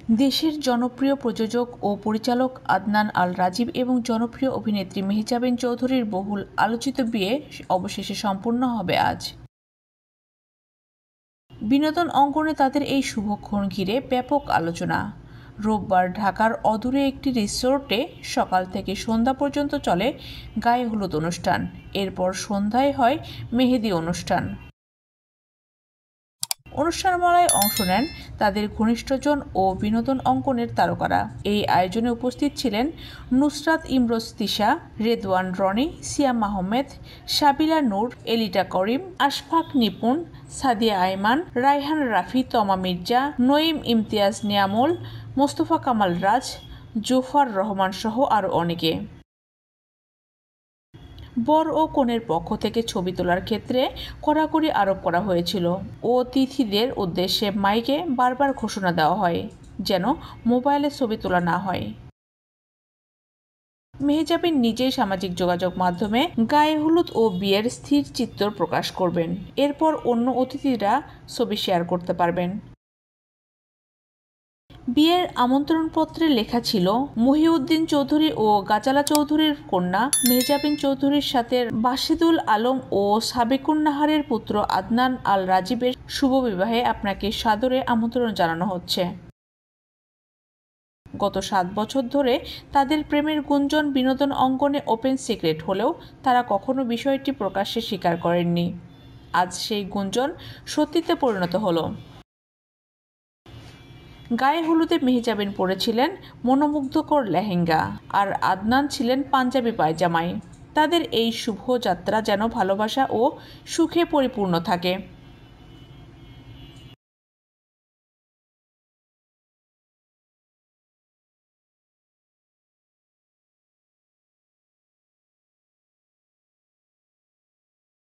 দেশের জনপ্রিয় প্রযোজক ও পরিচালক আদনান আল রাজীব এবং জনপ্রিয় অভিনেত্রী মেহজাবিন চৌধুরীর বহুল আলোচিত বিয়ে অবশেষে সম্পূর্ণ হবে আজ। বিনোদন অঙ্গনে তাদের এই শুভক্ষণ ঘিরে ব্যাপক আলোচনা। রোববার ঢাকার অদূরে একটি রিসোর্টে সকাল থেকে সন্ধ্যা পর্যন্ত চলে গায়ে হলুদ অনুষ্ঠান। এরপর সন্ধ্যায় হয় মেহেদি অনুষ্ঠান। অনুষ্ঠানমালায় অংশ নেন তাদের ঘনিষ্ঠজন ও বিনোদন অঙ্গনের তারকারা। এই আয়োজনে উপস্থিত ছিলেন নুসরাত ইমরোজ তিশা, রেদওয়ান রনি, সিয়াম আহমেদ, সাবিলা নূর, এলিটা করিম, আশফাক নিপুণ, সাদিয়া আইমান, রায়হান রাফি, তমা মির্জা, নঈম ইমতিয়াজ নিয়ামল, মোস্তফা কামাল রাজ, জোফার রহমান সহ আরও অনেকে। বর ও কনের পক্ষ থেকে ছবি তোলার ক্ষেত্রে কড়াকড়ি আরোপ করা হয়েছিল। অতিথিদের উদ্দেশ্যে মাইকে বারবার ঘোষণা দেওয়া হয় যেন মোবাইলে ছবি তোলা না হয়। মেহজাবিন নিজেই সামাজিক যোগাযোগ মাধ্যমে গায়ে হলুদ ও বিয়ের স্থির চিত্র প্রকাশ করবেন। এরপর অন্য অতিথিরা ছবি শেয়ার করতে পারবেন। বিয়ের আমন্ত্রণপত্রে লেখা ছিল, মহিউদ্দিন চৌধুরী ও গাজালা চৌধুরীর কন্যা মেহজাবিন চৌধুরীর সাথে বাশিদুল আলম ও সাবেকুন নাহারের পুত্র আদনান আল রাজীবের শুভ বিবাহে আপনাকে সাদরে আমন্ত্রণ জানানো হচ্ছে। গত 7 বছর ধরে তাদের প্রেমের গুঞ্জন বিনোদন অঙ্গনে ওপেন সিক্রেট হলেও তারা কখনো বিষয়টি প্রকাশ্যে স্বীকার করেননি। আজ সেই গুঞ্জন সত্যিতে পরিণত হলো। গায়ে হলুদে মেহজাবিন পরেছিলেন মনোমুগ্ধকর লেহেঙ্গা, আর আদনান ছিলেন পাঞ্জাবি পায়জামায়। তাদের এই শুভযাত্রা যেন ভালোবাসা ও সুখে পরিপূর্ণ থাকে।